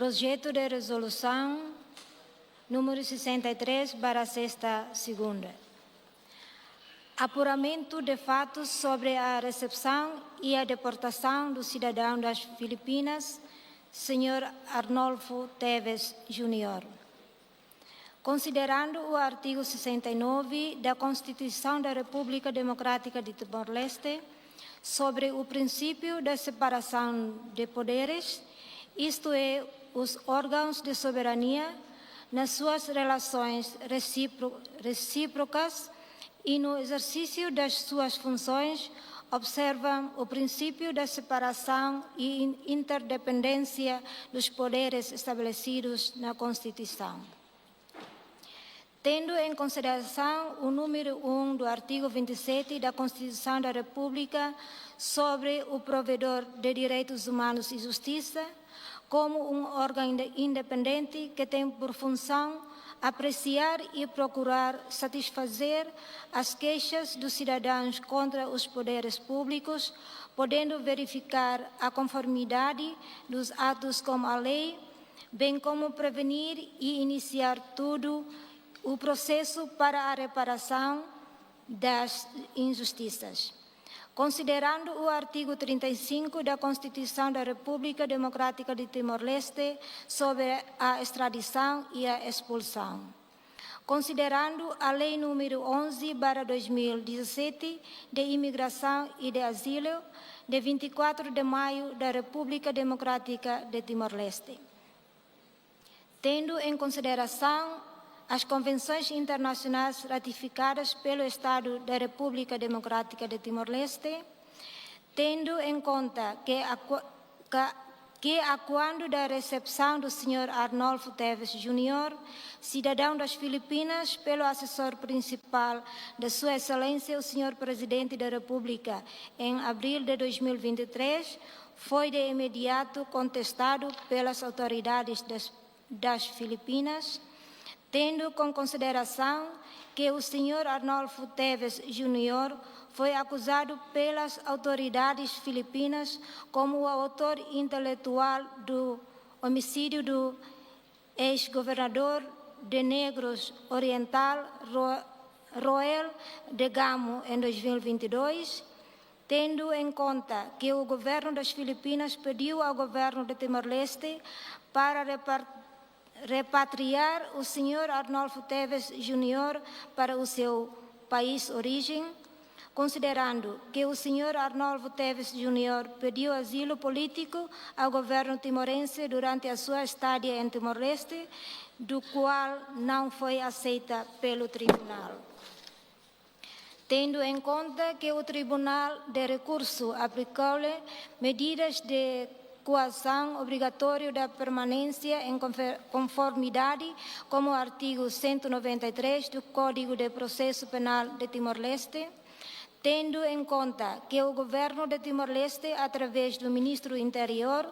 Projeto de resolução número 63/6ª. Apuramento de fatos sobre a recepção e a deportação do cidadão das Filipinas, Sr. Arnolfo Teves Júnior. Considerando o artigo 69 da Constituição da República Democrática de Timor-Leste sobre o princípio da separação de poderes, isto é, os órgãos de soberania, nas suas relações recíprocas e no exercício das suas funções, observam o princípio da separação e interdependência dos poderes estabelecidos na Constituição. Tendo em consideração o número 1 do artigo 27 da Constituição da República sobre o provedor de direitos humanos e justiça, como um órgão independente que tem por função apreciar e procurar satisfazer as queixas dos cidadãos contra os poderes públicos, podendo verificar a conformidade dos atos com a lei, bem como prevenir e iniciar o processo para a reparação das injustiças. Considerando o artigo 35 da Constituição da República Democrática de Timor-Leste sobre a extradição e a expulsão. Considerando a Lei número 11/2017 de Imigração e de Asilo, de 24 de maio da República Democrática de Timor-Leste. Tendo em consideração as convenções internacionais ratificadas pelo Estado da República Democrática de Timor-Leste, tendo em conta que a quando da recepção do Sr. Arnolfo Teves Júnior, cidadão das Filipinas, pelo assessor principal de Sua Excelência, o Sr. Presidente da República, em abril de 2023, foi de imediato contestado pelas autoridades das Filipinas, tendo com consideração que o Sr. Arnolfo Teves Júnior foi acusado pelas autoridades filipinas como o autor intelectual do homicídio do ex-governador de Negros Oriental, Roel de Gamo, em 2022, tendo em conta que o governo das Filipinas pediu ao governo de Timor-Leste para repatriar o Sr. Arnolfo Teves Júnior para o seu país de origem, considerando que o Sr. Arnolfo Teves Júnior pediu asilo político ao governo timorense durante a sua estadia em Timor-Leste, do qual não foi aceita pelo tribunal. Tendo em conta que o Tribunal de Recurso aplicou-lhe medidas de coação obrigatório da permanência em conformidade com o artigo 193 do Código de Processo Penal de Timor-Leste, tendo em conta que o governo de Timor-Leste, através do ministro do Interior,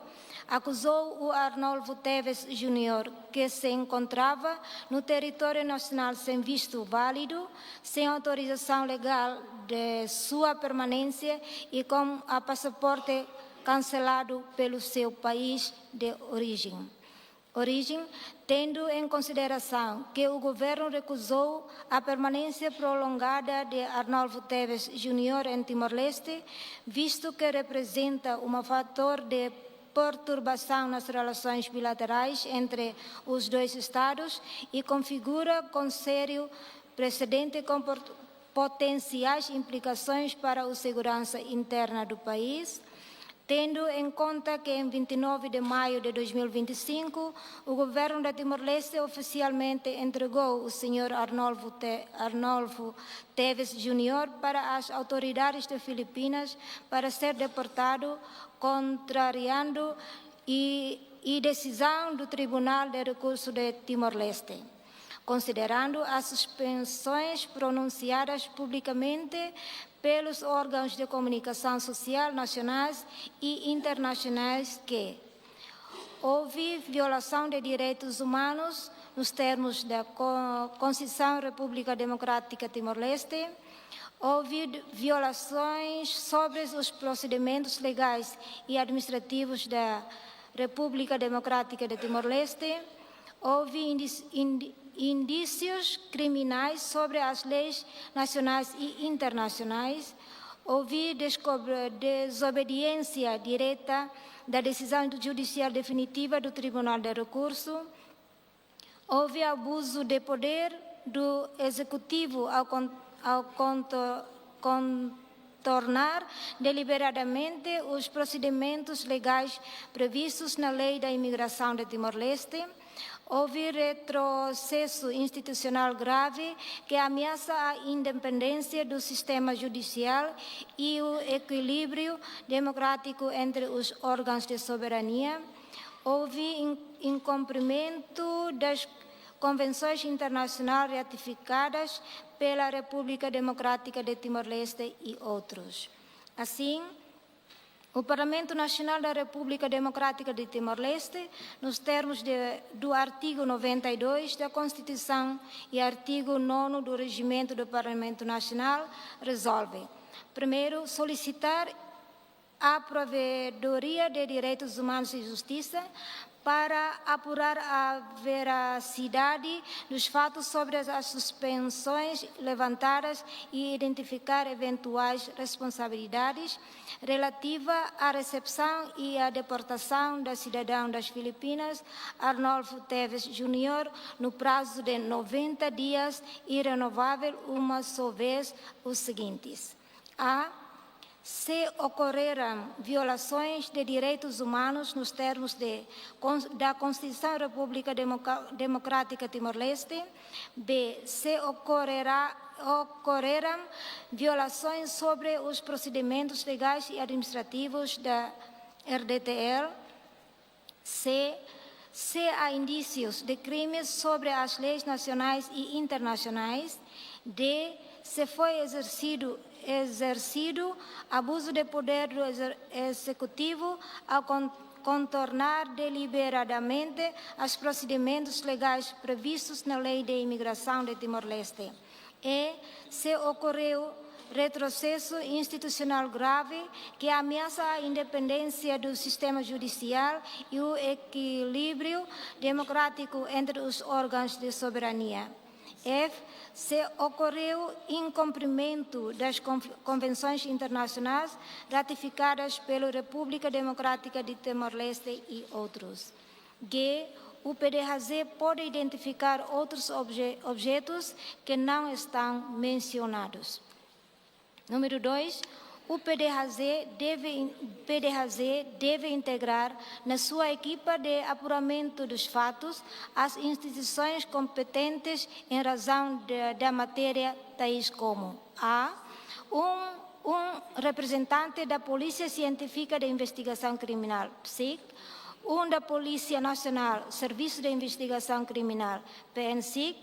acusou o Arnolfo Teves Júnior, que se encontrava no território nacional sem visto válido, sem autorização legal de sua permanência e com a passaporte cancelado pelo seu país de origem, tendo em consideração que o governo recusou a permanência prolongada de Arnolfo Teves Júnior em Timor-Leste, visto que representa um fator de perturbação nas relações bilaterais entre os dois Estados e configura com sério precedente com potenciais implicações para a segurança interna do país, tendo em conta que em 29 de maio de 2025, o governo da Timor-Leste oficialmente entregou o Sr. Arnolfo Teves Júnior para as autoridades de Filipinas para ser deportado, contrariando a decisão do Tribunal de Recurso de Timor-Leste. Considerando as suspensões pronunciadas publicamente pelos órgãos de comunicação social nacionais e internacionais que houve violação de direitos humanos nos termos da Constituição da República Democrática Timor-Leste, houve violações sobre os procedimentos legais e administrativos da República Democrática de Timor-Leste, houve indícios criminais sobre as leis nacionais e internacionais, houve desobediência direta da decisão judicial definitiva do Tribunal de Recurso, houve abuso de poder do Executivo ao contornar deliberadamente os procedimentos legais previstos na Lei da Imigração de Timor-Leste, houve retrocesso institucional grave que ameaça a independência do sistema judicial e o equilíbrio democrático entre os órgãos de soberania, houve incumprimento das convenções internacionais ratificadas pela República Democrática de Timor-Leste e outros. Assim, o Parlamento Nacional da República Democrática de Timor-Leste, nos termos do artigo 92 da Constituição e artigo 9 do Regimento do Parlamento Nacional, resolve: primeiro, solicitar a Provedoria de Direitos Humanos e Justiça para apurar a veracidade dos fatos sobre as suspensões levantadas e identificar eventuais responsabilidades relativa à recepção e à deportação da cidadão das Filipinas, Arnolfo Teves Júnior, no prazo de 90 dias e renovável uma só vez os seguintes: a. Se ocorreram violações de direitos humanos nos termos da Constituição da República Democrática Timor-Leste. B. Se ocorreram violações sobre os procedimentos legais e administrativos da RDTL. C. Se há indícios de crimes sobre as leis nacionais e internacionais. D. Se foi exercido abuso de poder do Executivo ao contornar deliberadamente os procedimentos legais previstos na Lei de Imigração de Timor-Leste. E se ocorreu retrocesso institucional grave que ameaça a independência do sistema judicial e o equilíbrio democrático entre os órgãos de soberania. F. Se ocorreu incumprimento das convenções internacionais ratificadas pela República Democrática de Timor-Leste e outros. G. O PDHZ pode identificar outros objetos que não estão mencionados. Número 2. O PDHZ deve integrar na sua equipa de apuramento dos fatos as instituições competentes em razão da matéria, tais como: a. Um representante da Polícia Científica de Investigação Criminal, PSIC, um da Polícia Nacional, Serviço de Investigação Criminal, PNSIC,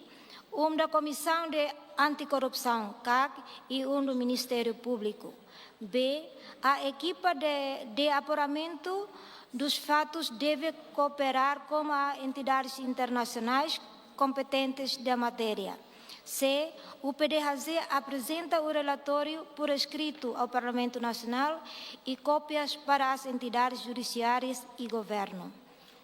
um da Comissão de Anticorrupção, CAC, e um do Ministério Público. B. A equipa de apuramento dos fatos deve cooperar com as entidades internacionais competentes da matéria. C. O PDHZ apresenta o relatório por escrito ao Parlamento Nacional e cópias para as entidades judiciárias e governo.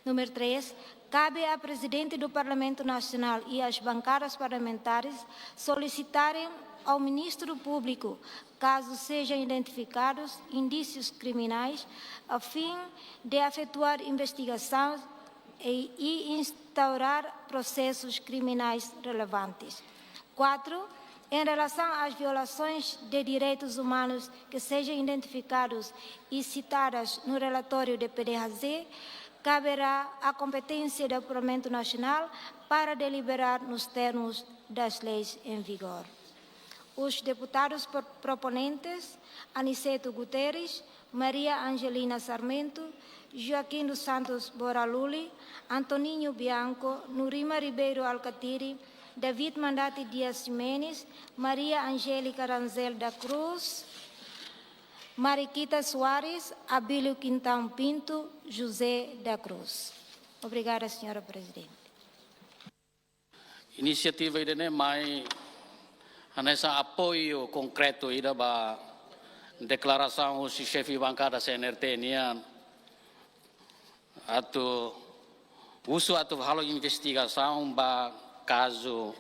Número 3. Cabe ao Presidente do Parlamento Nacional e às bancadas parlamentares solicitarem ao Ministro Público, caso sejam identificados indícios criminais, a fim de efetuar investigação e instaurar processos criminais relevantes. 4. Em relação às violações de direitos humanos que sejam identificados e citadas no relatório do PDHZ, caberá à competência do Parlamento Nacional para deliberar nos termos das leis em vigor. Os deputados proponentes, Aniceto Guterres, Maria Angelina Sarmento, Joaquim dos Santos Boraluli, Antoninho Bianco, Nurima Ribeiro Alcatiri, David Mandati Dias Jimenez, Maria Angélica Ranzel da Cruz, Mariquita Soares, Abílio Quintão Pinto, José da Cruz. Obrigada, senhora Presidente. Inisiativa ini mai nessa apoio concreto ida ba declaração o chefe bancada CNRT nia atau uso atau halo investigação ba caso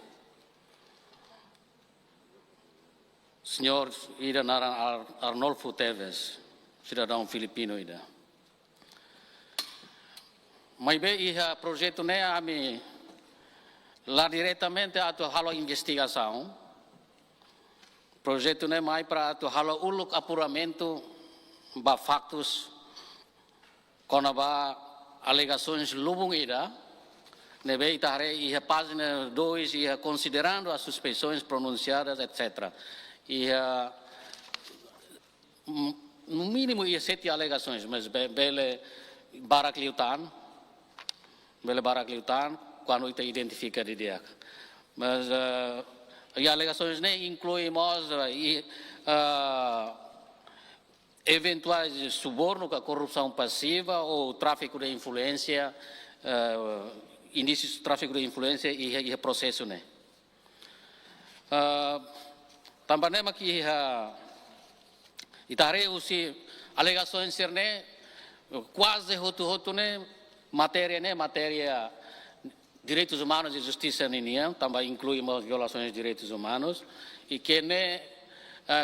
senhor ida naran Arnolfo Teves, cidadão filipino ida. Mas bem, iha projeto ne ami lá diretamente atau halo investigação. Projeto ne mai para atau halo uluk apuramento ba factos kona ba alegações lubung ida. Nebe itare iha página 2 iha considerando as suspeições pronunciadas, etc. Iha no mínimo iha 7 alegações, mas bele barakliutan quando ita identifica de dia. Mas as alegações nem incluímos eventuais suborno, corrupção passiva ou tráfico de influência, indícios de tráfico de influência e processo né. Também aqui itare usi alegações ser né quase roto né matéria direitos humanos e justiça ninian, também incluímos violações de direitos humanos e que né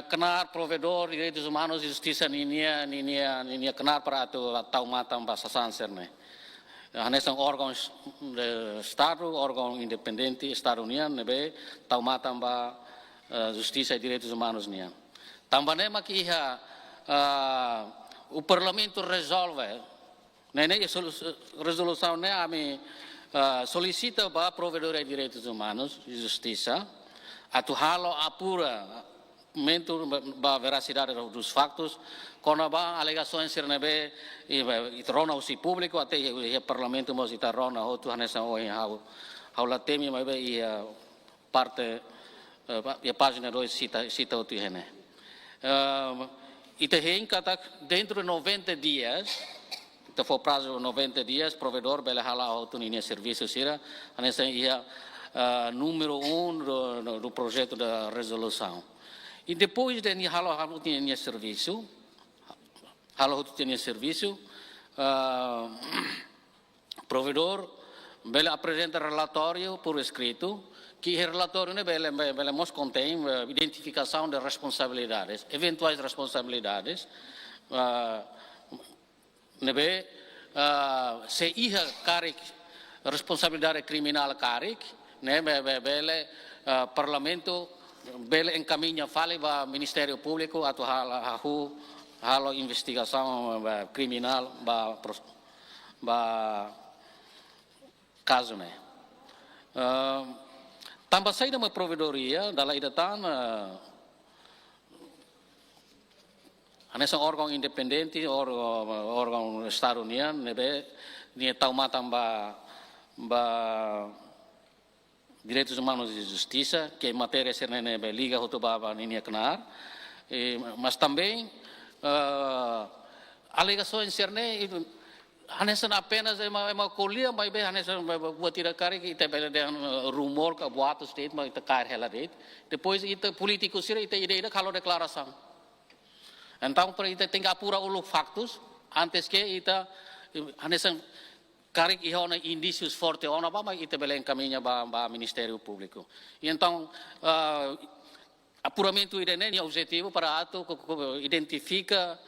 kenar provedor de direitos humanos e justiça ninia kenar para atau matam basasan serne. Hanya são órgãos de Estado, órgão independente, Estado União, nebe tau matam ba justiça e direitos humanos nian. Também aqui o Parlamento resolve, né resolução né ami solicita ba provedor de direitos humanos e justiça atau halo apura ba veracidade dos factos, quando ba alegações ser nebe itrona usi público até o parlamento mos itarona outro hanesa oi haula temi mai be parte a página 2 cita outro hene ite kata dentro de 90 dias ita for prazo 90 dias provedor bela hala outro ninia serviço sira hanesa ia número 1 do projeto da resolução. E depois de halo tinha serviço, provedor bela apresenta relatório por escrito, que relatório né bela mos contém identificação de responsabilidades, eventuais responsabilidades, nebe se iha carik responsabilidade criminal carik, né bela parlamento bela encaminha fale ba Ministério Público atau halo investigação criminal ba caso né. Tambah saída uma provedoria dalam idatan anessa órgão independente órgão Estado União nebe ni tau matam ba direitos humanos e justiça, que matéria sernene liga hotobaba ninia kenar, mas também alegações serne hanesan apenas ema colia, mas bem hanesan buat tidak kari kita bela dengan rumor ke boatos state, mas kita kari hela date. Depois kita politikus sira kita ide kalau declaração. Então para kita tinggal pura ulu factos, antes que kita hanesan carik ihona indícios forte ona ba mas ita belém caminha ba Ministério Público. E então apuramento irene é objetivo para ato identifica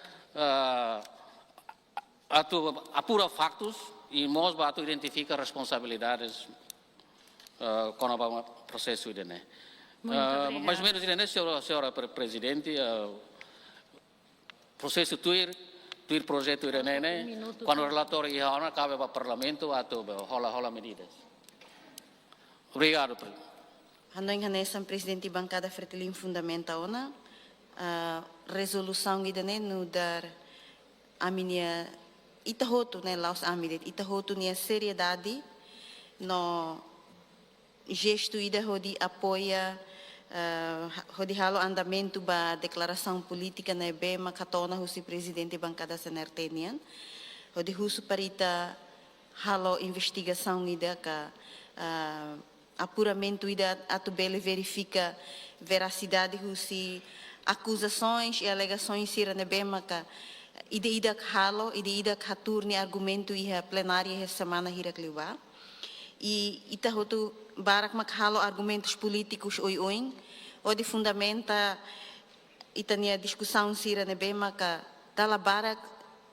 ato apura factos e nós ba ato identifica responsabilidades quando ba processo irene. Mais ou menos irene senhora presidente processo tuir projeto irene quando o relatório ia cabe para o parlamento atau rola medidas. Obrigado. Handang hanesan presidente bancada Fretilin fundamenta ona resolução idane no dar a minha itahoto né laos amidet itahoto nia seriedade no gesto ida hodi apoia hodi halo andamento ba declaração política na bema katona husi presidente bancada senertenian hodi husu parita halo investigação ida ka apuramento ida atu bele verifica veracidade husi acusações e alegações sira na bema ka ida hatur ni argumento iha plenária essa semana hirak liwa. E ita hotu barak mak halo argumentos políticos oi, onde fundamenta ita nia discussão sira nebe maka tala barak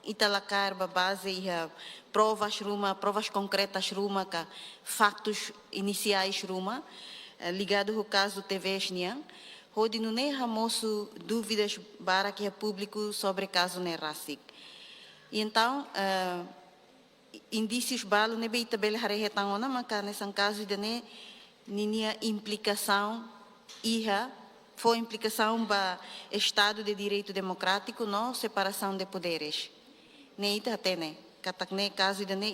ita lakar ba base iha provas concretas ruma ka factos iniciais ruma ligado ao caso TVS niang. Onde não é ramoso dúvidas para que é público sobre o caso Nerasik. E então, indícios balo ne be tabel harehetang ona maka nesse caso de ne ninia implicação iha foi implicação ba Estado de Direito Democrático no separação de poderes. Ne ita tene katak ne caso de ne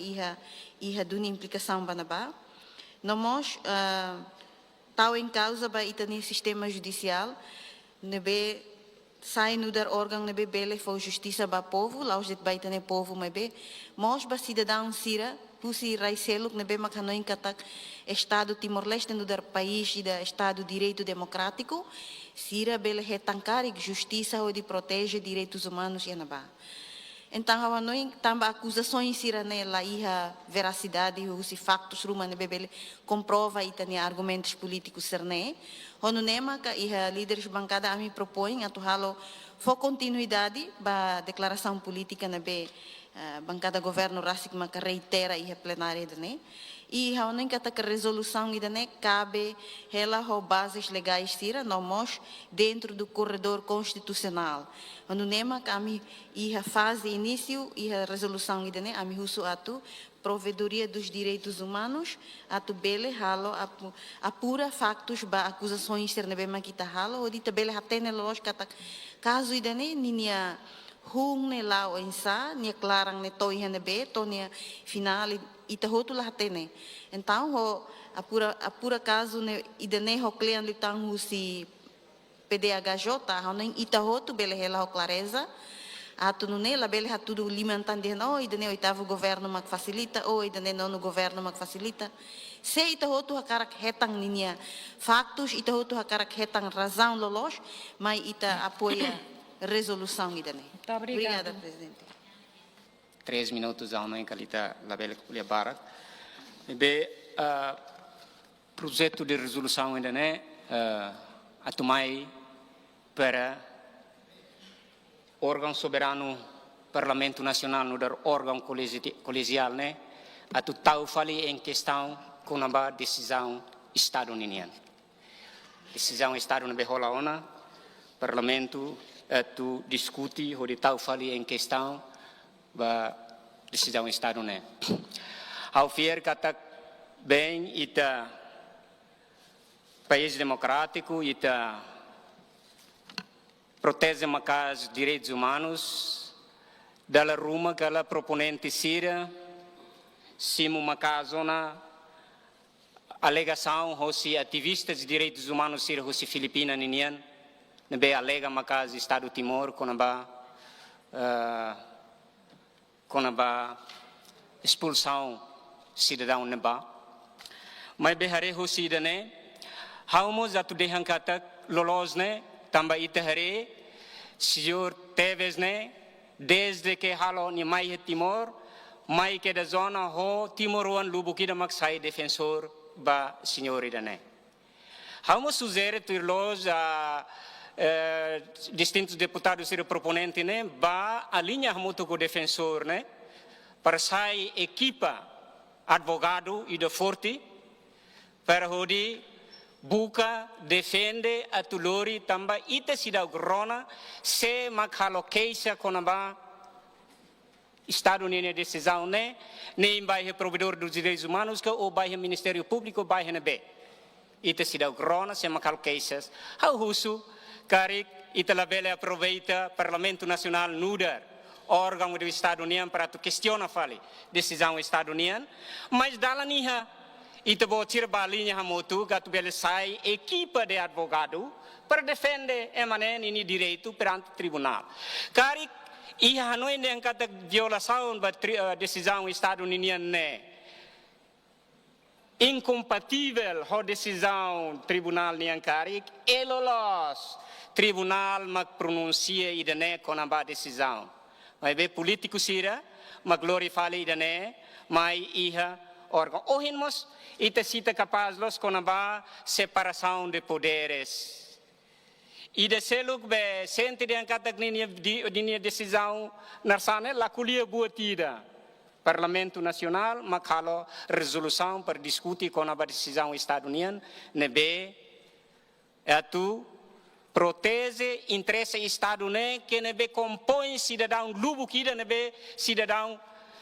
iha duni implicação ba na ba. Nomos tal em causa ba itani sistema judicial nebe sai no dar órgão nebe bele foi justiça ba povo lá os det ba itani povo mebe mos ba cidadão sira pusi raiselo nebe makanoin katak Estado Timor-Leste no dar país da Estado Direito Democrático sira bele retankar justiça ou de protege direitos humanos e ba. Então, a nós também acusações sira nela iha veracidade ou se factos ruma ne bebele comprova itani argumentos políticos serne. Ono nema ka iha líderes bancada a me propõe a tuhalo for continuidade ba declaração política na be bancada governo Rasik maka reitera iha plenária dane. E a não kata que resolução idane cabe ela ho bases legais sira nomos dentro do corredor constitucional. Ano nema kami iha fase início iha resolução idane ami husu atu provedoria dos direitos humanos atu bele halo apura factos ba acusações ser nebe makita halo ou dita bele hatene los kata caso idane ninia hung ne lao ensa nia clarang ne to iha nebe to nia final ita hotu lah tene. Então ho apura caso ne idane ho klean litang husi PDHJ ho nem ita hotu bele hela ho clareza atu no nela bele ha tudo limantan de no idane oitavo governo mak facilita ou idane nono governo mak facilita se ita hotu hakarak hetang ninia factos ita hotu hakarak hetang razão lolos mas ita apoia resolução idane. Obrigada, presidente. 3 minutos ao em calita la bela barak. Be projeto de resolução ainda né atumai para órgão soberano Parlamento Nacional no dar órgão colegial né atu tau fali em questão com a decisão estadunidense. Decisão estado na behola ona Parlamento atu discute o de tau fali em questão ba decisão estado né. Ao fier kata bem ita país democrático ita protege macas direitos humanos dala ruma kala proponente sira simu macazona alegação hosi ativistas de direitos humanos sira hosi Filipina ninian nebe alega macas estado Timor konaba expulsão cidadão neba mas behare hosi dane haumos atu dehan kata lolos ne tamba itahare senhor Teves ne desde que halo ni mai Timor mai que da zona ho Timoruan lubukida maksai defensor ba senhor idane haumos suzere turlos a distintos deputados e proponentes né ba a linha muito com defensor né para sai equipa advogado e de forte para hodi buka defende a tulori tamba ita sida grona se makhalo keisa konaba Estado Unido decisão né nem vai provedor dos direitos humanos que ou vai Ministério Público vai na B ita sida grona se makhalo keisas how husu Karik itala bele aproveita Parlamento Nacional nudar órgão do Estado União para tu questiona fale decisão Estado União mas dala niha ita botir balinha hamotu gatu bele sai equipa de advogado para defender emanen ini direito perante tribunal Karik iha hanoi yang kata violação ba decisão Estado União ne incompatível com decisão tribunal niang Karik elolos tribunal mak pronuncia idane konamba decisão Mai be politiku sira, ma glorifali idane, mai iha órgão. Ohin mos, ita cita capaz los conaba separação de poderes. Ida seluk be sente de angkatak ninia decisão narsane la kulia buatida. Parlamento Nacional, makalo resolução para discutir com a decisão estadunidense, nebe atu protege interesse estadunidense que nebe compõe cidadão lubu kida nebe cidadão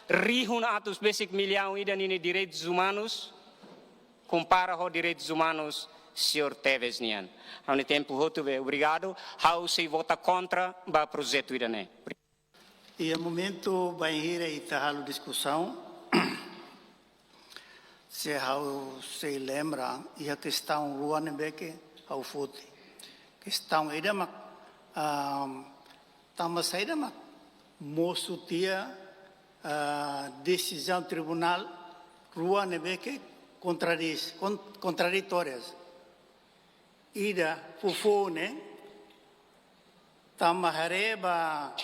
rihun atus basic milhão ida nini direitos humanos compara com direitos humanos senhor Teves nian. Ao tempo hotu be obrigado. How se vota contra ba projeto ida ne. E o momento vai ir e tá a discussão. Se how se lembra e a questão rua nebeke how fote. Questão ida mak tama saída mak moço tia decisão tribunal rua nebeke contraditórias. Ida fufone tama hareba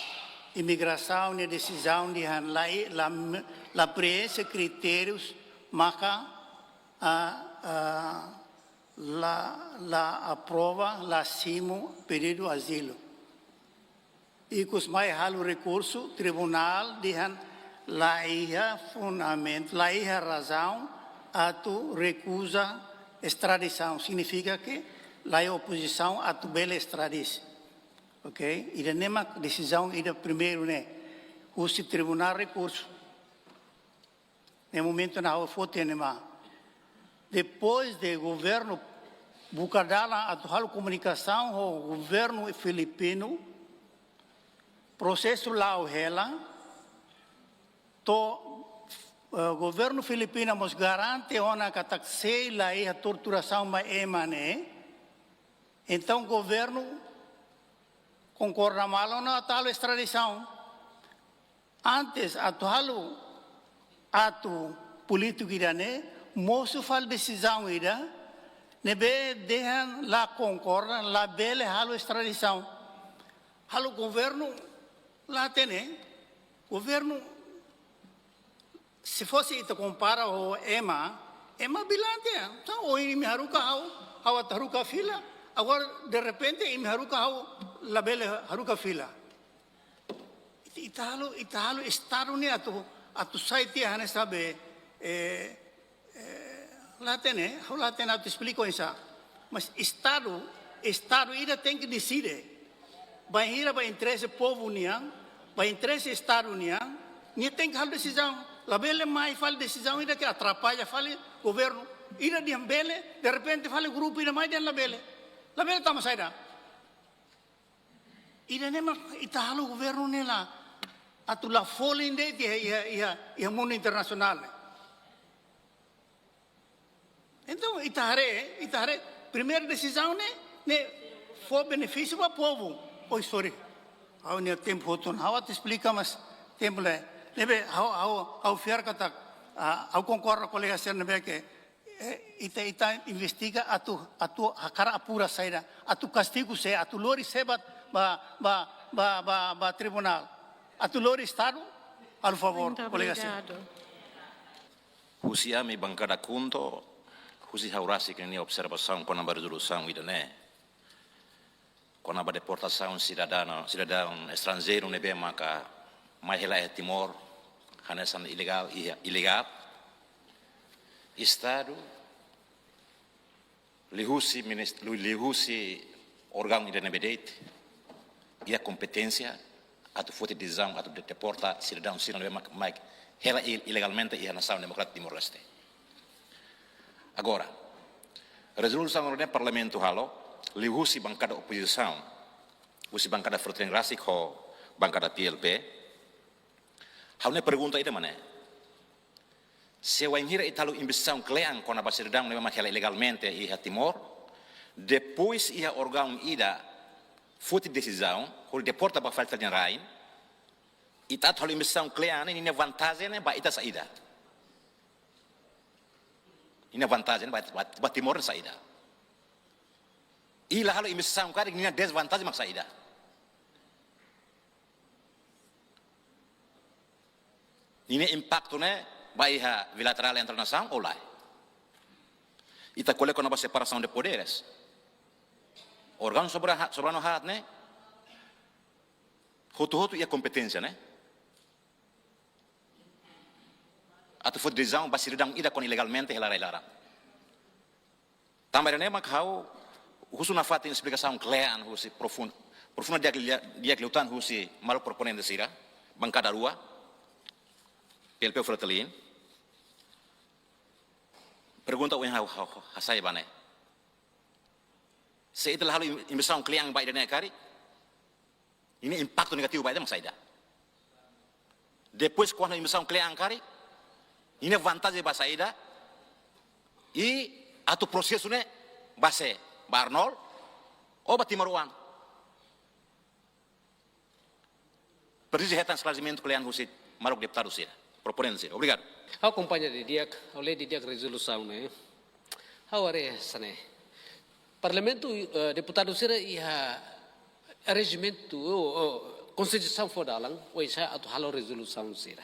imigração e decisão de la preenche critérios maka la aprova la simo pedido asilo e cos mais halo recurso tribunal dihan la iha fundamento la iha razão atu recusa extradição significa que la oposição atu bela extradição. Ok? E a mesma decisão ida primeiro, né? O tribunal recurso. No momento na foto nema. Depois do governo Bucadala atual comunicação o governo filipino processo lá o hela to governo filipino mos garante ona kataksei lá a torturação ma emane. Então governo concorda malo na tal extradição. Antes, atual ato político irane, moço faz decisão ira, nebe deixam lá concorda, lá bele halo extradição. Halo governo lá tem, governo se fosse ita compara o EMA bilante, então o ini haruka hau taruka fila. Agora, de repente, im haruka hau labele haruka fila. Italo estado ni atu site hane sabe latene, hau latene atu explico isso. Mas estado ida tem que decidir. Vai ir para interesse povo niang, vai interesse estado niang, ni tem que hal decisão. Labele mai fal decisão ida que atrapalha fale governo. Ida diambele, de repente fale grupo ida mai dian labele. La bela tama saida. Ida nema italo governo nela atu la foling de ia mundo internacional. Então itare primeira decisão ne for benefício para povo. Oi sorry. Ao ne tempo outro não te explica mas tempo le nebe ao fiar kata ao concorda colega ser nebe que ita investiga atu hakara apura saída atu castigo se atu lori sebat ba tribunal atu lori estado por favor colega Husi ami bancada kunto husi haurasi que ni observação com a resolução idane com a deportação cidadão estrangeiro nebe maka mai hela Timor hanesan ilegal Estado lihusi órgão independente e a competência atu fote decisão atu deporta cidadão mais ela ilegalmente e a nação democrática de Timor-Leste. Agora, a resolução do Parlamento halo lihusi bancada oposição, husi bancada Frotengrasi ko bancada PLP, hal pergunta ida mana? Se o enhira italo investição kleang com a bacidão leva ela ilegalmente e a Timor, depois ia órgão ida fote decisão, quando deporta para falta de rain, ita talo investição kleang ini vantagem ba ita saída. Ini vantagem ba Timor saída. Ila halo investição cara ini desvantagem mak saída. Ini impacto né baia bilateral internacional ou lá. Ita colhe com a separação de poderes. Órgão soberano hat né? Hotu e a competência né? Atau for decisão basiridang ida kon ilegalmente larang. Também né macau husu na fatin explicação clear husi profunda dia lutan husi malu proponente sira bancada rua PLP Fretilin. Pergunta o yang hasai bane. Se itu lalu impressão clear baik dan kari. Ini impacto negativo baik dan saida. Depois quando impressão clear kari, ini vantagem ba saida e atu processo né base Barnol ou Batimaruan. Precisa retan esclarecimento kalian husit marok deputado sira. Proponente sira. Obrigado. Hau companhia de dia, ao lei de dia resolução né. Hau are sane. Parlamento deputado sira ia regimento constituição fodalang, ou isa atu halo resolução sira.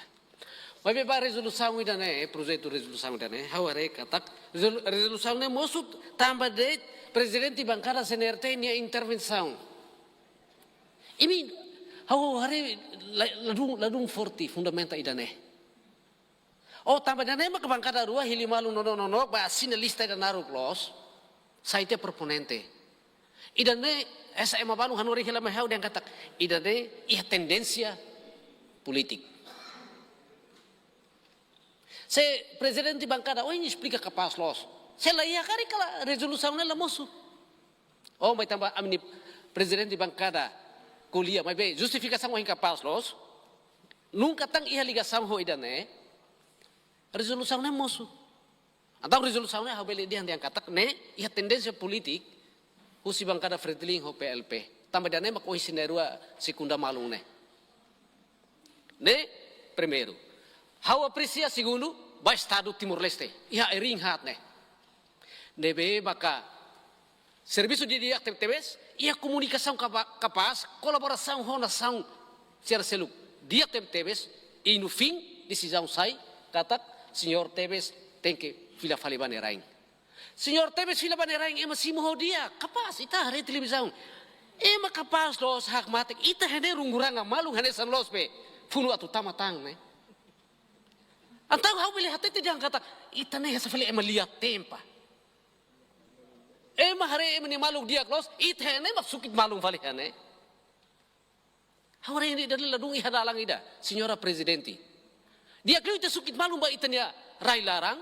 Mas beba resolução ida né, projeto resolução ida né. Hau are katak resolução né maksud tambah de presidente bancada CNRT nia intervenção. Ini hau are ladung forti fundamenta ida né. Oh tambah dana mak bancada rua hilimalu no ba sina lista da naru clause saite proponente. Ida ne SM banu hanori hilama hau dan katak ida ne ia tendencia politik. Se presidente bancada oh ini explica capaz los. Se la ia kari kala resolução nela moço. Oh mas tambah amni presidente bancada kuliah mas be justificação o incapaz los. Nunca tang ia ligação ho ida ne. Resolução não é moço. Então resolução não é hal beli dia yang kata ne ia tendência politik husi bancada Fretilin ho PLP. Tambah dane mak oi sinerua segunda malu ne. Ne primeiro. Hau aprecia segundo ba Estado Timor Leste. Ia ering hat ne. Nebe maka serviço de dia TVS ia comunicação capaz, colaboração ho nação secara seluk. Dia TVS e no fim decisão sai kata Senhor Tebes tem que fila fali banerain. Senhor Tebes fila banerain ema simo dia capaz ita hari televisão. Ema capaz los hak matek ita hene runguranga malu hene san los pe funu atu tamatang ne. Antau hau beli hati tidak kata ita ne hasa fali ema lihat tempa. Ema hari ema ni malu dia los ita hene masukit malu fali hene. Hau hari ini dari ladung ihadalang ida Senhora Presidente. Dia kalau itu sukit malu mbak itanya rai larang,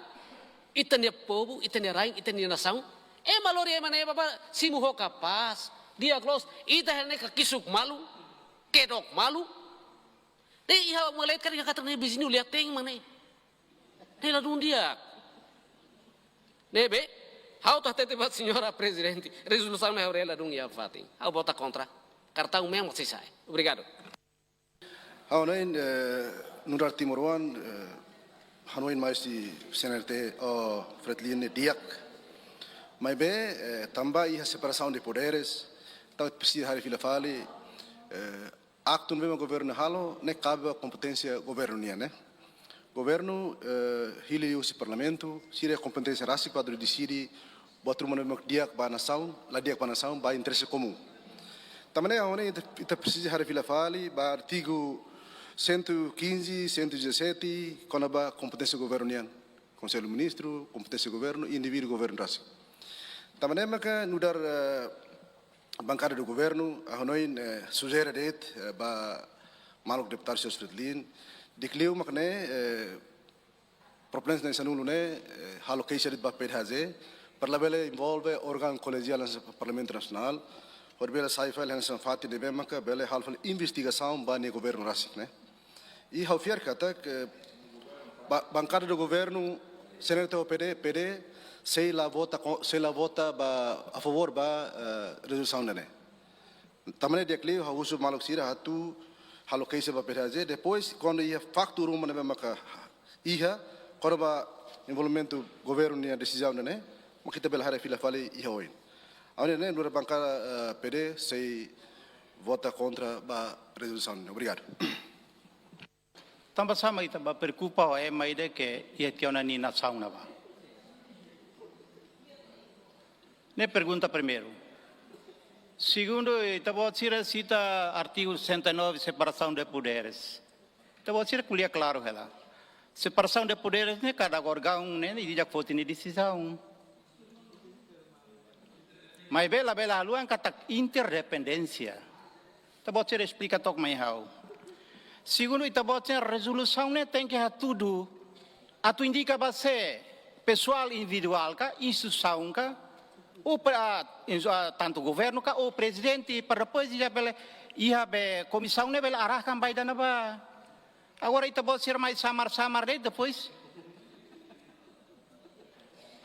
itanya pobu, itanya rai, itanya nasang. Malori mana bapak simu ho kapas. Dia close, itanya kisuk malu, kedok malu. Dia iha melihat kan dia kata bisinu lihat teng mana. Dia ladung dia. Nebe, hau tak tetebat Senhora Presidente, resolução é orelha ladung ia fating. Hau bota contra, cartão mesmo se sai. Obrigado. Hau lain Nurar Timuruan, Hanoin mais di CNRT Fretilin diak. Mas be também a separação de poderes, tal precisa hari filafali, acto no governo halo, ne cabe a competência governo né? Governo hili usi parlamento, sira competência rasi quadro decidi, botar uma diak ba nação, la diak ba nação, ba interesse comum. Também a one ita precisa hari filafali, ba artigo 115, 117, quando há competência governiana, Conselho Ministro, competência governo e indivíduo governo rasi. Também é que no dar bancada do governo, a noin sugere det, ba maluk deputado Sr. Fretilin, decliu makne problemas nessa nulo né, halo que isso ba pedhaze, para bele envolve órgão colegial no Parlamento Nacional, por bele saifel hansan fati de bemaka bele halfal investigação ba ne governo rasi né. E ao fiar kata que bancada do governo CNRT PD sei lá vota a favor da resolução né. Também dia que o uso maluk sira hatu halocaise ba pedaze depois quando ia facto uma né maka ia quando ba envolvimento governo na decisão né, mas kita bela hari fila fali ia hoin. Agora né no bancada PD sei vota contra a resolução. Obrigado. Tambah sama ita ba preocupa o maide que ia que ona ni nação na ba. Ne pergunta primeiro. Segundo, ita pode ser cita artigo 69, separação de poderes. Ita pode ser culia claro ela. Separação de poderes ne cada órgão ne dia que ni decisão. Mas bela haluan kata interdependência. Ita pode ser explica tok mai hau. Segundo, ita pode ser resolução ne tem que tudo. Atu indica base pessoal individual ka, instituição ka, ou para tanto governo ka, ou presidente para depois ia bela comissão ne bela arahkan bai dana ba. Agora ita pode ser mais samar depois.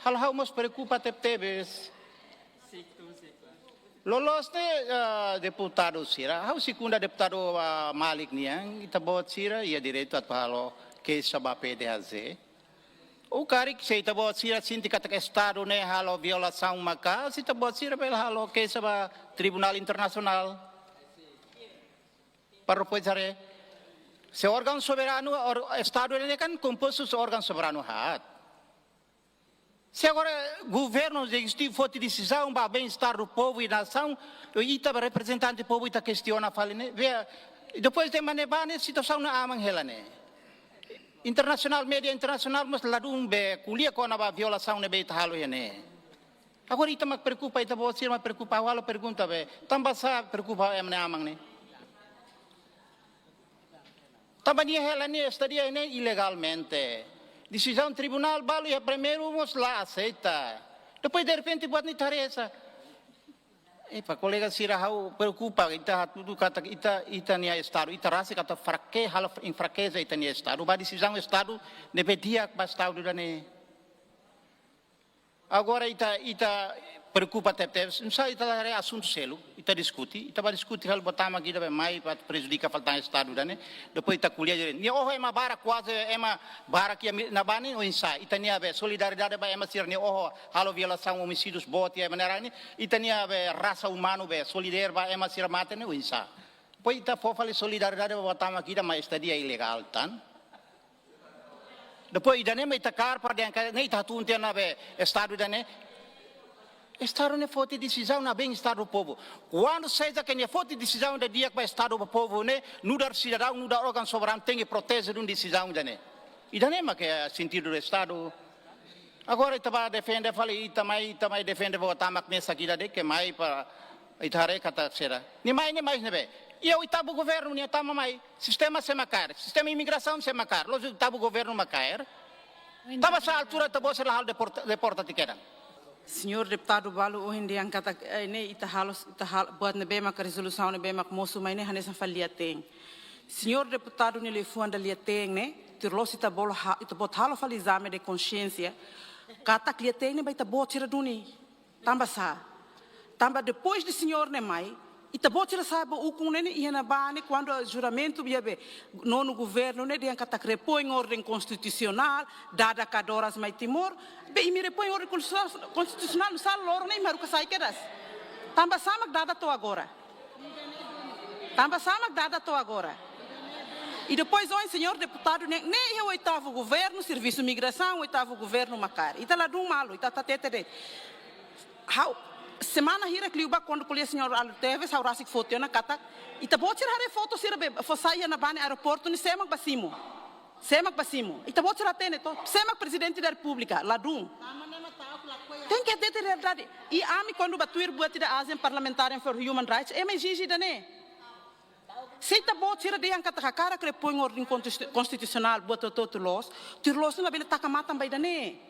Hal mas preocupa tebes. Lolos ne deputado sira, hau segunda deputado Malik niang ita bot sira ia direito at halo que saba PDHZ. O cari que ita bot sira sindicato estado ne halo violação maka, ita bot sira bel halo que saba Tribunal Internacional. Para depois are se órgão soberano estado ele kan composto se órgão soberano hat. Se agora governo existe forte decisão para bem-estar do povo e nação, o ita representante do povo ita questiona fala né, depois de manebane situação na amang hela né. Internacional media internacional mas ladum be kulia ko na ba violação ne be halo né. Agora ita mak preocupa ita bo sir mak preocupa wala pergunta be, tambah sa preocupa em ne amang né. Tambah ni hela ne estadia ne ilegalmente. Decisão tribunal balu ya primeiro mos lá aceita. Depois de repente buat ni taresa. Pa colega sira hau preocupa ita tudo kata ita ni estado ita rasa kata hal infraqueza ita ni estado. Ba decisão estado deveria bastar do dane. Agora ita preocupa tepes, não sai ita é assunto selo, ita vai discutir hal botama gida be mai para prejudicar falta estado dane. Depois ita kuliah ni ema bara quase ema bara que na bani o insai ita ni abe solidariedade ba ema sir ni halo violação homicídios bot ya manerani ita ni abe raça humano be solidário ba ema sir mate ne o insai. Depois ita fofale solidariedade ba botama gida mai estadia ilegal tan. Depois ida ne mai takar para yang ne ita tunte na be estado dane. Estado ne forte decisão na bem-estar do povo. Quando seja que ne forte decisão de dia para o estado do povo ne, nudar cidadão, nudar órgão soberano tem que proteger uma decisão dane. E dane mas que é sentido do estado. Agora ita vai defender, falei ita mai defender votar mak nessa aqui de que mai para ita hare kata será. Ni mais ne be. E o itabu governo ni tama mai sistema se makar, sistema imigração se makar. Lo itabu governo makar. Tava sa altura tabo se hal deporta tikeran. Senhor deputado Balu, hoje em dia kata ini ita hal buat nebema ke resolução nebema ke mosu mai ne hanesan falia tem. Senhor deputado ni lefuan da lia tem ne, tirlos ita bot halo fal exame de consciência. Kata lia tem ne ba ita bot tira duni. Tamba depois de senhor ne mai ita bot tira sabe o com ne ia na bane quando o juramento biabe nono governo ne dia kata repõe em ordem constitucional dada cadoras mai timor be imi repõe em ordem constitucional sal loro ne maru kasai kedas tamba samak dada to agora e depois o senhor deputado ne é o oitavo governo serviço migração oitavo governo Macar ita lá do malo ita tatete semana hira kliuba quando colhe senhor Alteves ao rasik foto na kata ita bot tirar foto sira be fosaia na bane aeroporto ni semak basimo ita bot tirar tene to semak presidente da república ladum tem que ter verdade e ami quando batuir buat da Asian Parliamentarian for Human Rights exige dane se ita bot tirar de kata cara que põe ordem constitucional buat todo los na bele takamatan bai dane.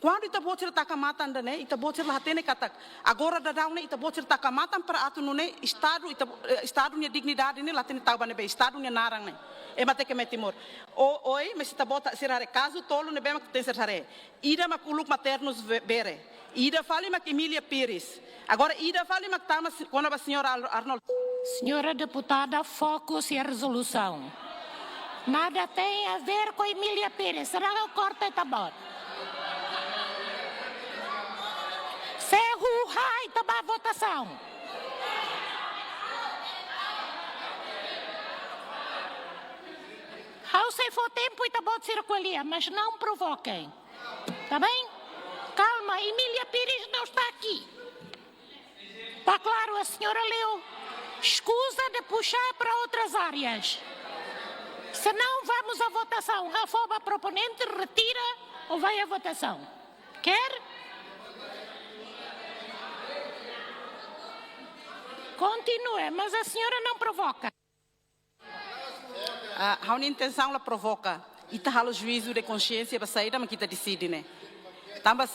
Quando ita bocor takamatan dane, ita bocor lahatene katak. Agora dadaune ita bocor takamatan para atu nune estado nia dignidade ne latene tau bane be estado nia narang ne. E mate que metimor. Oi, mas ita bota serare caso tolo ne bema que tem serare. Ida makuluk maternos bere. Ida fale mak Emília Pires. Agora ida fale mak tamas quando a senhora Arnold. Senhora deputada, focus e a resolução. Nada tem a ver com Emília Pires. Será que eu corto esta bota? Serruhai também a votação. How pode ser coelha, mas não provoquem. Está bem? Calma, Emília Pires não está aqui. Está claro, a senhora leu. Escusa de puxar para outras áreas. Se não, vamos à votação. Afoba a proponente, retira ou vai à votação. Quer? Continue, mas a senhora não provoca. A única intenção ela provoca. E está o juízo de consciência para sair, mas que está decide, né? Também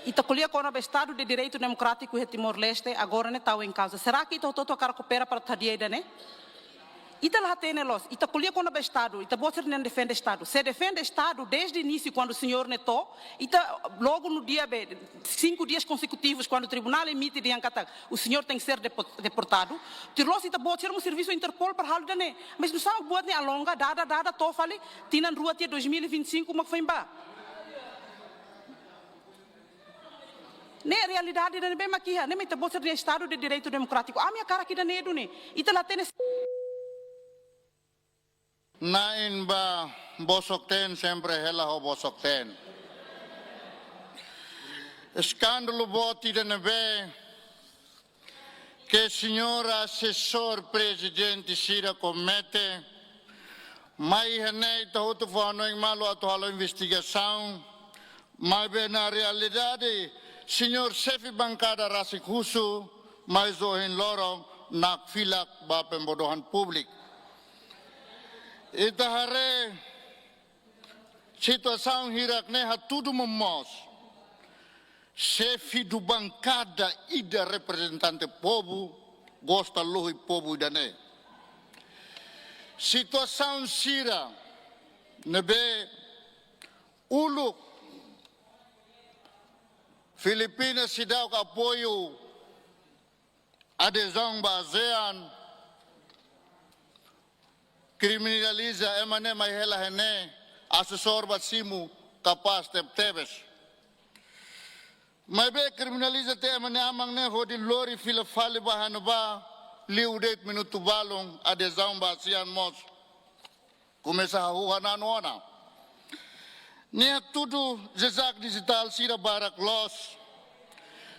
e está colhendo com o Estado de Direito Democrático de Timor-Leste, agora não está em causa. Será que está todo a cara coopera para a direita, né? E está lá tem elos, e está colhendo com o Estado, e está botando nem defende o Estado. Se defende o Estado desde o início, quando o senhor netou, e está logo no dia 5 dias consecutivos, quando o tribunal emite de Ancata, o senhor tem que ser deportado. Tirlos e está botando um serviço Interpol para halda, né? Mas não sabe botar a longa dada, tofale, tinan rua até 2025, como foi embora. Nem a realidade não é bem aqui, nem está botando o Estado de Direito Democrático. A minha cara aqui da nedo, né? E está lá tem Nain ba bosok ten sempre hela ho bosok ten. Escândalo boti de neve que senhor assessor presidente Cira comete, mai hanei tahutu fano em malo atual investigação, mas bem na realidade senhor chefe bancada Rasik Husu, mais o em lorong nak filak ba pembodohan publik. Ita hare situação hirak ne hatudo momos chefe do bancada e da representante povo gosta lohi povo dane situação sira nebe uluk Filipinas se dá o apoio adesão ba ASEAN criminaliza emane mai hela hene assessor basimu capaz tebes mai be criminaliza te emane amang ne hodi lori fila fali bahan ba liudet minutu balong adesão basian mos começa a huana nona ne tudo jezak digital sira barak los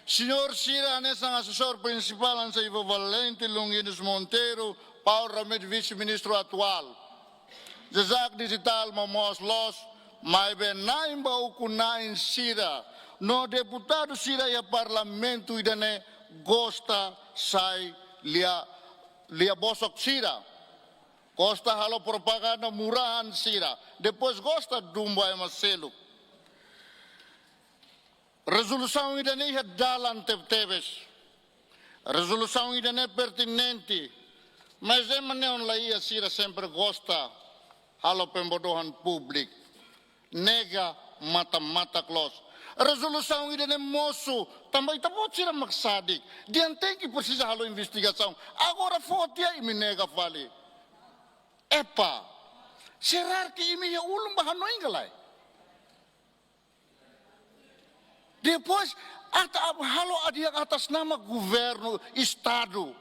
senhor sira nessa assessor principal ansa Ivo Valente Longuinhos Monteiro Paulo Ramiro, vice-ministro atual. Jezak digital momos los, mas bem naim ba ukunain sira. No deputado sira ya parlamento idane gosta sai lia bosok sira. Gosta halo propaganda murahan sira. Depois gosta dumba ema selu. Resolução idane ya dalan tebes. Resolução idane pertinente. Mas é maneira onde a Sira sempre gosta halo pembodohan publik, nega mata clos. Resolução ide nem moço, também tá bom Sira maksadik. Diante que precisa halo investigação. Agora foto e me nega fali. Epa, será que imi ya ulum bahano ingalai? Depois halo adiak atas nama governo estado.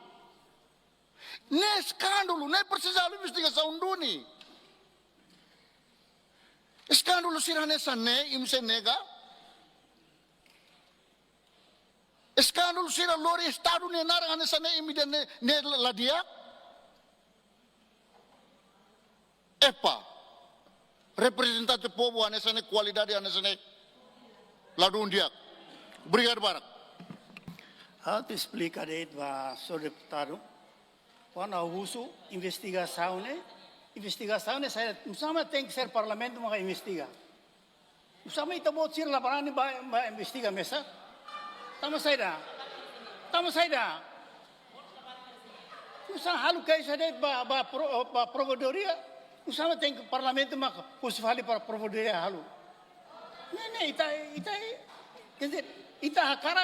Nem escândalo, nem precisa de investigação duni. Escândalo sira nessa ne, imse nega. Escândalo sira lori estado ne nara nessa ne imide ne ladia. Epa, representante povo nessa ne qualidade nessa ne ladundia. Obrigado barak. How to explica det va so deputado? Quando o uso investigação saya sama tem que ser parlamento maka investiga. Sama ita bot sir labaran ba investiga mesa. Tama saida. Usa halu kaisa det ba provedoria. Usama tem que parlamento maka kusfali para provedoria halu. Nene ita quer dizer, ita hakara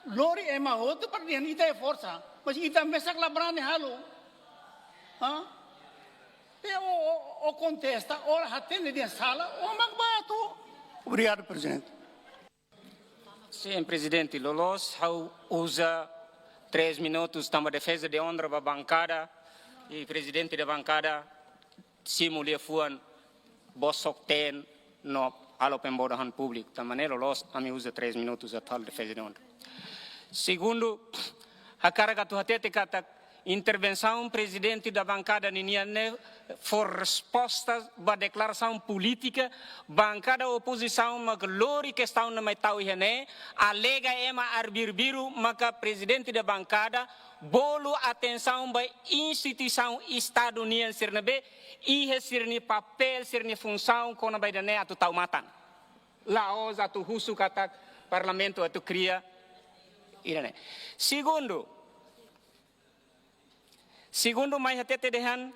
lori ema outro para dia ita é força. Mas ita mesak labrane halu. O contesta, ora atende de sala, o magbato. Obrigado, presidente. Sim, presidente, Lolos usa 3 minutos para defesa de honra da bancada e presidente da bancada, Simulia Fuan, bosok ten no alo pembodohan público. Da maneira los ami usa 3 minutos a tal defesa. Segundo, a carga tu hatete kata intervenção presidente da bancada niniane for resposta ba declaração política bancada oposição maglori questão na metau ihane alega ema arbirbiru maka presidente da bancada bolo atenção ba instituição estadunidense sirnabe ihe sirni papel sirni função kona ba dane atu tau matan laos atu husu kata parlamento atu cria irane Segundo, mais até dehan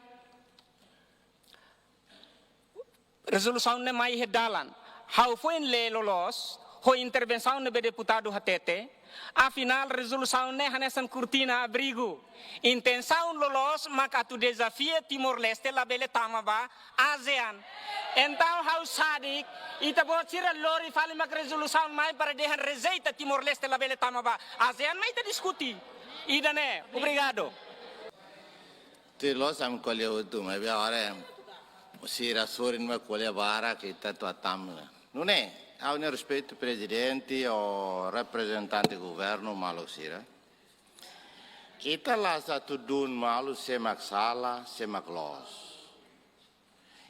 resolução ne mais redalan. How foi em lei lolos, ho intervenção ne be deputado hatete. Afinal, resolução ne hanesan cortina abrigo. Intenção lolos makatu desafia Timor-Leste labele tamaba ASEAN. Então, how sadik ita bo tira lori fali mak resolução mai para dehan rejeita Timor-Leste labele tamaba ASEAN mai ta diskuti. Idane, obrigado. Lo sam colhe o tu, mas agora se a sua não colhe a vara que está tua tamla. Não é? Há um respeito presidente ou representante do governo malo sira. Kita lá sa tudun malo semak sala, semak los.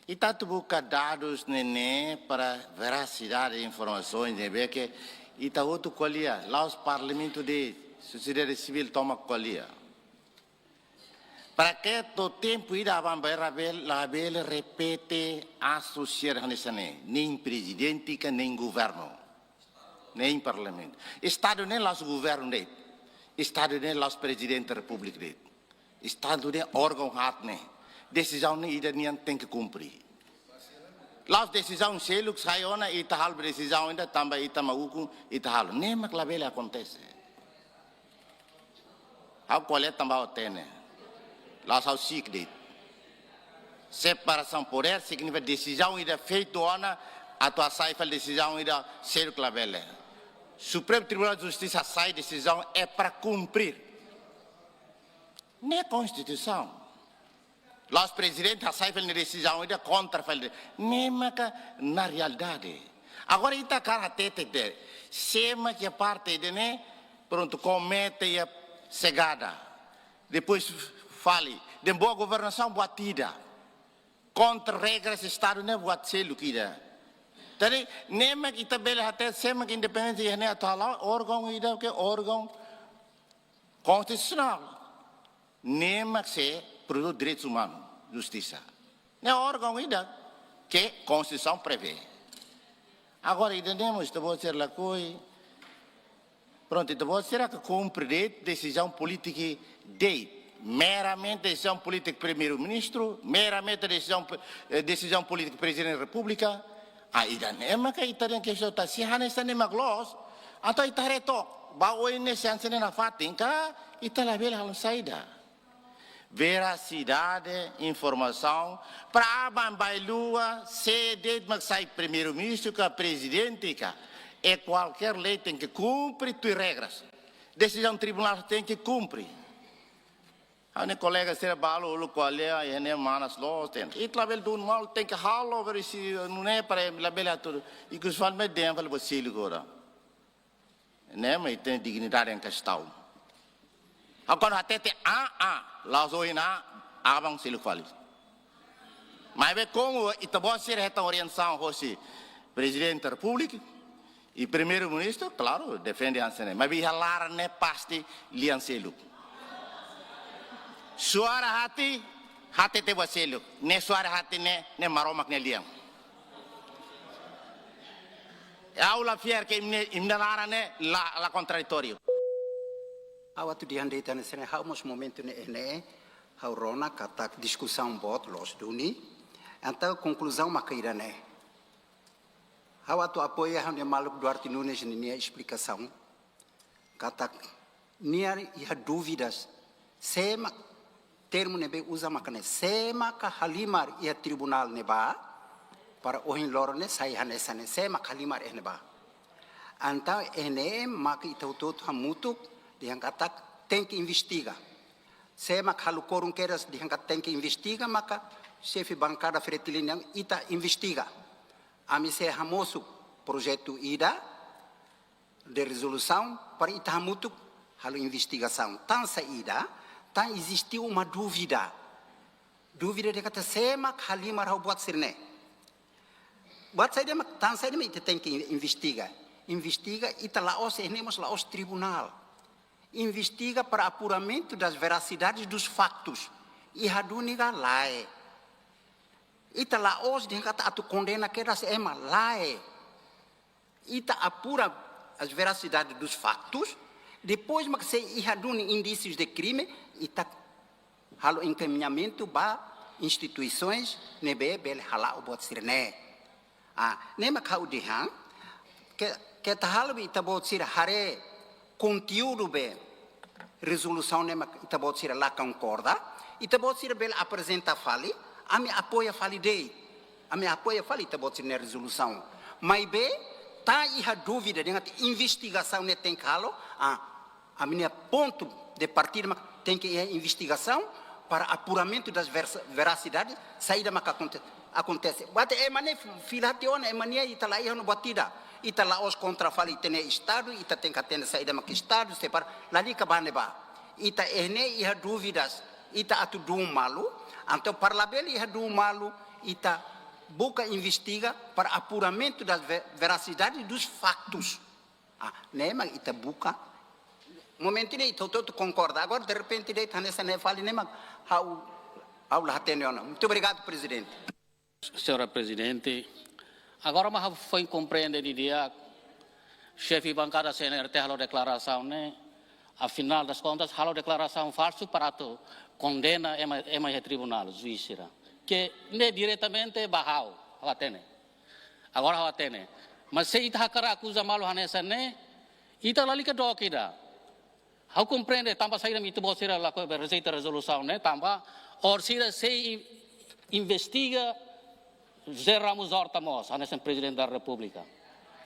Ita tu buka dados nene para veracidade de informações, né? Que ita outro colhia, lá os parlamentos de sociedade civil toma colhia. Para que todo tempo ir a Bambera repete associar nem presidente nem governo, nem parlamento. Estado nem lá o governo nem, Estado nem lá o presidente da república nem, Estado nem órgão hat nem, decisão nem ida nem tem que cumprir. Lá decisão selo que sai ona e tal decisão ainda também ita mauku e tal nem mas lá bela acontece. Ao qual é também o tene. Lá são ciclos. Separação de poder significa decisão ida feita ona a tua saifa decisão ida ser clavele. Supremo Tribunal de Justiça sai decisão é para cumprir. Não é Constituição. Lá os presidentes a saifa decisão ida contra fazer. Nem na realidade. Agora ita cara tete de sema que a parte de né pronto comete a cegada. Depois fale, de boa governação batida, contra regras do Estado, não é selo que dá. Então, nem que tabela até sema que independência é atual órgão ida que órgão constitucional, nem que se produz direitos humanos, justiça, não é órgão ida que Constituição prevê. Agora ainda não estou a dizer lá coi, pronto, estou a dizer que cumpre decisão política de meramente decisão política do primeiro-ministro, meramente decisão política do presidente da república, ainda não é que italian que está se hanesta nem maglos, então itareto, baoi nesse ansene na fatinka, itala bela halam saída. Veracidade, informação, para abambailua, sede magsai primeiro-ministro, que presidente, é qualquer lei tem que cumprir as regras. Decisão tribunal tem que cumprir. Ane colega ser balo lu kolia ene manas lo ten it label dun mal tem que halo over si não é para label tudo e que os fal me dem fal bosil agora né mas tem dignidade em questão agora até lá zoina abang silu fal mas be como itabo ser esta orientação hoje presidente da república e primeiro-ministro claro defende a cena mas bi halar ne pasti lian selu suara hati te waselo ne suara hati ne maromak ne liang aula fier que imnalara ne la contraditorio awatu diande tan sene haumos momento ne haurona katak discussão bot los duni anta conclusão makaira ne hawatu apoia hande Maluk Duarte Nunes ne explicação katak niar ia dúvidas sema termo nebe usa makane sema ka halimar ia tribunal neba para ohin lorne sai hanesane sema halimar neba anta ene mak itautot hamutuk diangkatak tem que investiga sema halu korun keras diangkat tem que investiga maka chefe bancada Fretilin yang ita investiga. Ami se hamosu projeto IDA de resolução para ita hamutuk halu investigação. Tan saída, tan existiu uma dúvida. Dúvida de kata semak halimar hau buat sirne. Buat saída mak tan saída ita tem que investiga. Investiga ita laos nemos laos tribunal. Investiga para apuramento das veracidades dos fatos. E haduniga lae. Ita laos de kata atu condena que das ema lae. Ita apura as veracidades dos fatos. Depois mak se ihaduni indícios de crime, ita halo encaminhamento ba instituições nebe bel hala obot sirne. Nema kau dihan que tahalo ita bot sir hare conteúdo be resolução nema ita bot sir la concorda, ita bot sir bel apresenta fali, ami apoia fali dei. Ami apoia fali ita bot sir na resolução. Mas be tá iha dúvida dengan investigação ne tem calo, a minha ponto de partida tem que ir investigação para apuramento das veracidades, saída mak acontece. Bate emane filationa emania ita lá ia no batida, ita lá os contrafali tem estado, ita tem que ter saída mak estado separa lali kabane ba. Ita ene iha dúvidas, ita atu dum malu, então parlabel iha dum malu, ita busca investiga para apuramento das veracidades dos fatos. Nema ita busca. Momento ini todo concorda. Agora de repente dei nessa ne fale nema hau lá tenho. Muito obrigado, presidente. Senhora Presidente, agora mas foi compreender de dia chefe bancada CNRT halo declaração né, afinal das contas halo declaração falso para tu condena ema tribunal juizira que ne diretamente bahau awatene agora awatene mas se ita hakara acusa malu hanesa ne ita lali ke dokida hau compreende tambah saída itu bosira la receita resolução né tambah or sira se investiga José Ramos Horta Mos, hanesa presidente da República.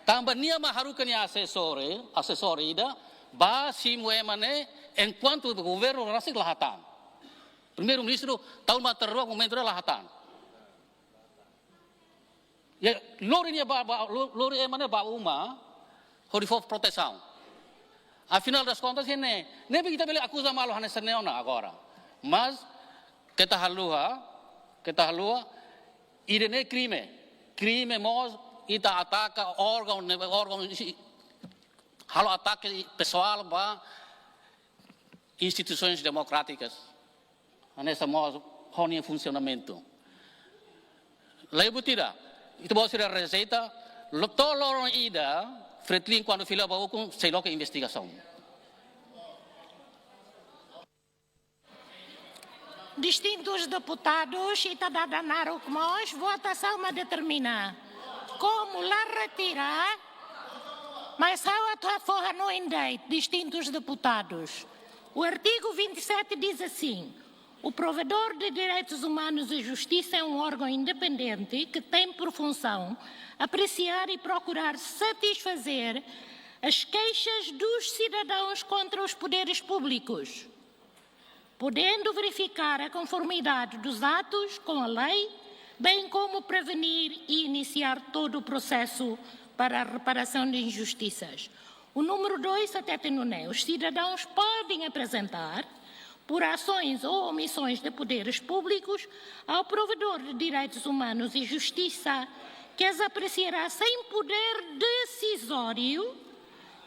Tambah nia maharukan ya assessore ida ba si muemane enquanto o governo rasik lahatan. Primeiro-ministro tahun materua momento lahatan. Ya lori emane ba uma hori for proteção. Afinal das contas ne kita beli acusa malu hanesa neona agora. Mas kita halua idene crime mos ita ataca órgão halo ataque pessoal ba instituições democráticas nessa mos honi funcionamento lembro tira itu bawa sira receita tolong ida Fretlin quando fila bawa hukum sei logo investigação. Distintos deputados, está dada na Rocmos, votação me determina como lá retirar, mas a tua forra no indeit, distintos deputados. O artigo 27 diz assim: o provedor de direitos humanos e justiça é um órgão independente que tem por função apreciar e procurar satisfazer as queixas dos cidadãos contra os poderes públicos, podendo verificar a conformidade dos atos com a lei, bem como prevenir e iniciar todo o processo para a reparação de injustiças. O número 2 até tem os cidadãos podem apresentar, por ações ou omissões de poderes públicos, ao provedor de direitos humanos e justiça, que as apreciará sem poder decisório,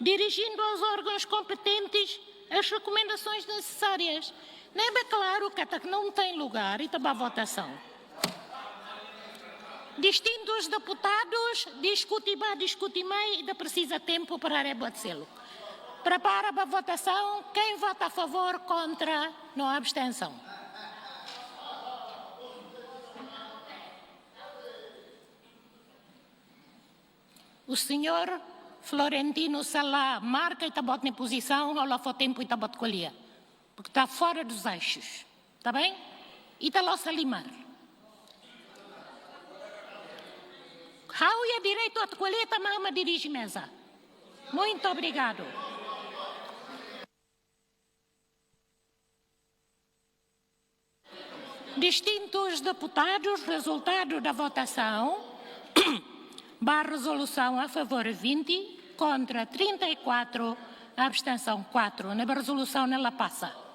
dirigindo aos órgãos competentes as recomendações necessárias. Nem bem claro que não tem lugar e também a votação. Distintos deputados, discutir e ainda precisa tempo para rebatê-lo. Prepara para a votação. Quem vota a favor, contra, não há abstenção. O senhor Florentino Salá marca e está bota em posição, ou lá for tempo e está bota colher. Porque está fora dos eixos. Está bem? E está lá a limar. How é direito a colher, também me dirige mesa. Muito obrigado. Distintos deputados, resultado da votação. Resolução a favor 20, contra 34, abstenção 4. A resolução não passa.